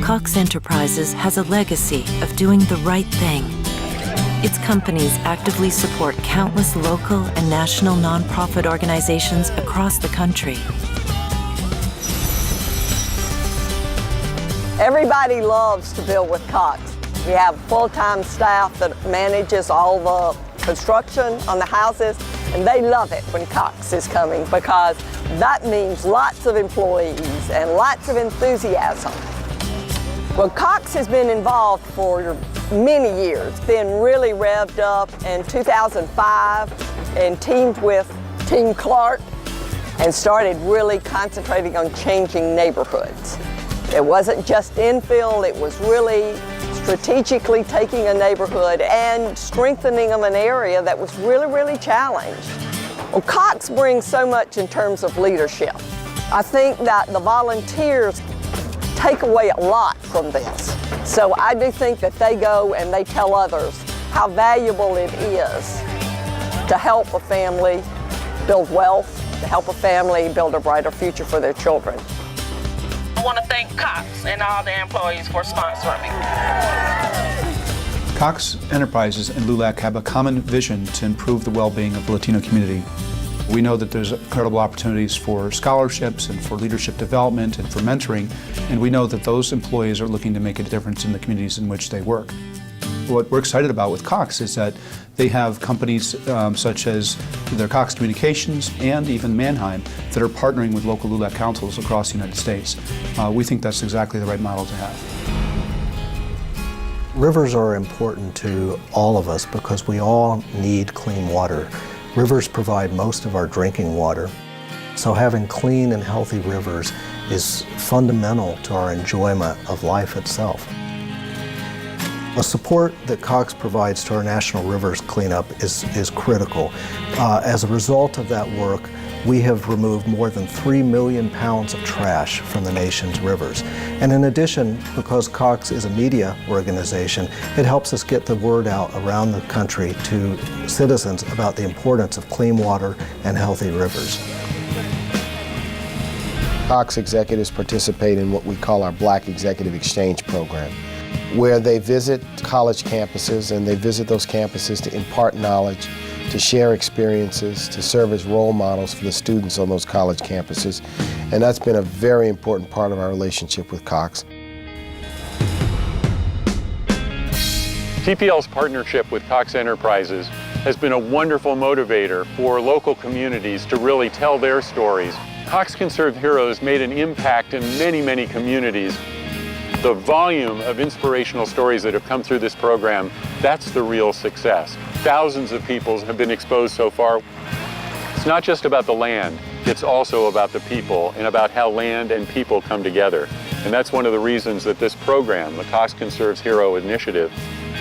Cox Enterprises has a legacy of doing the right thing. Its companies actively support countless local and national nonprofit organizations across the country. Everybody loves to build with Cox. We have full-time staff that manages all the construction on the houses, and they love it when Cox is coming because that means lots of employees and lots of enthusiasm. Well, Cox has been involved for many years, been really revved up in 2005 and teamed with Team Clark and started really concentrating on changing neighborhoods. It wasn't just infill, it was really strategically taking a neighborhood and strengthening of an area that was really, really challenged. Well, Cox brings so much in terms of leadership. I think that the volunteers take away a lot from this. So I do think that they go and they tell others how valuable it is to help a family build wealth, to help a family build a brighter future for their children. I want to thank Cox and all their employees for sponsoring me. Cox Enterprises and LULAC have a common vision to improve the well-being of the Latino community. We know that there's incredible opportunities for scholarships and for leadership development and for mentoring, and we know that those employees are looking to make a difference in the communities in which they work. What we're excited about with Cox is that they have companies such as their Cox Communications and even Mannheim that are partnering with local LULAC councils across the United States. We think that's exactly the right model to have. Rivers are important to all of us because we all need clean water. Rivers provide most of our drinking water, so having clean and healthy rivers is fundamental to our enjoyment of life itself. The support that Cox provides to our national rivers cleanup is critical. As a result of that work, we have removed more than 3 million pounds of trash from the nation's rivers. And in addition, because Cox is a media organization, it helps us get the word out around the country to citizens about the importance of clean water and healthy rivers. Cox executives participate in what we call our Black Executive Exchange Program, where they visit college campuses and they visit those campuses to impart knowledge, to share experiences, to serve as role models for the students on those college campuses. And that's been a very important part of our relationship with Cox. TPL's partnership with Cox Enterprises has been a wonderful motivator for local communities to really tell their stories. Cox Conserve Heroes made an impact in many, many communities. The volume of inspirational stories that have come through this program, that's the real success. Thousands of people have been exposed so far. It's not just about the land, it's also about the people and about how land and people come together. And that's one of the reasons that this program, the Cox Conserves Hero Initiative,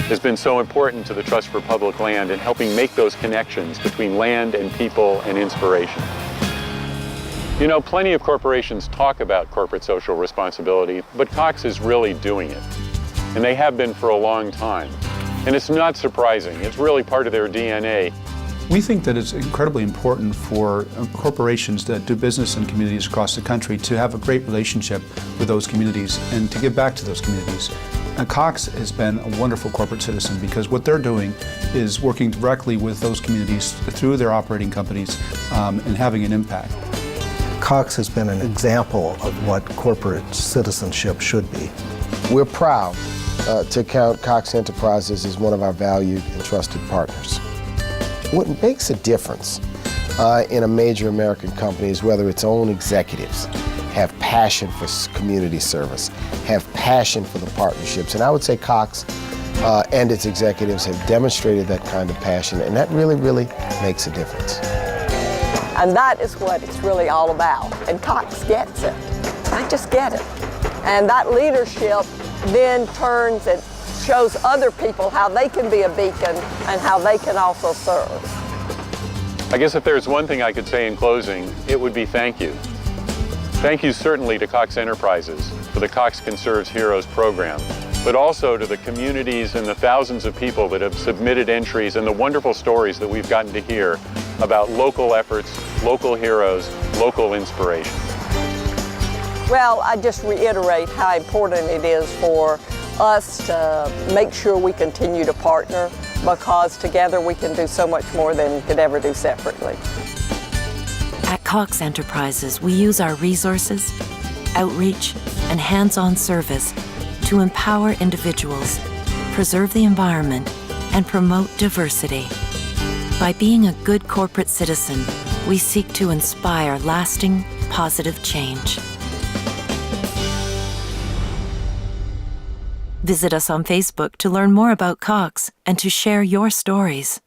has been so important to the Trust for Public Land in helping make those connections between land and people and inspiration. You know, plenty of corporations talk about corporate social responsibility, but Cox is really doing it. And they have been for a long time. And it's not surprising. It's really part of their DNA. We think that it's incredibly important for corporations that do business in communities across the country to have a great relationship with those communities and to give back to those communities. And Cox has been a wonderful corporate citizen because what they're doing is working directly with those communities through their operating companies and having an impact. Cox has been an example of what corporate citizenship should be. We're proud to count Cox Enterprises as one of our valued and trusted partners. What makes a difference in a major American company is whether its own executives have passion for community service, have passion for the partnerships. And I would say Cox and its executives have demonstrated that kind of passion, and that really, really makes a difference. And that is what it's really all about. And Cox gets it. I just get it. And that leadership then turns and shows other people how they can be a beacon and how they can also serve. I guess if there's one thing I could say in closing, it would be thank you. Thank you certainly to Cox Enterprises for the Cox Conserves Heroes program, but also to the communities and the thousands of people that have submitted entries and the wonderful stories that we've gotten to hear about local efforts, local heroes, local inspiration. Well, I just reiterate how important it is for us to make sure we continue to partner, because together we can do so much more than we could ever do separately. At Cox Enterprises, we use our resources, outreach, and hands-on service to empower individuals, preserve the environment, and promote diversity. By being a good corporate citizen, we seek to inspire lasting, positive change. Visit us on Facebook to learn more about Cox and to share your stories.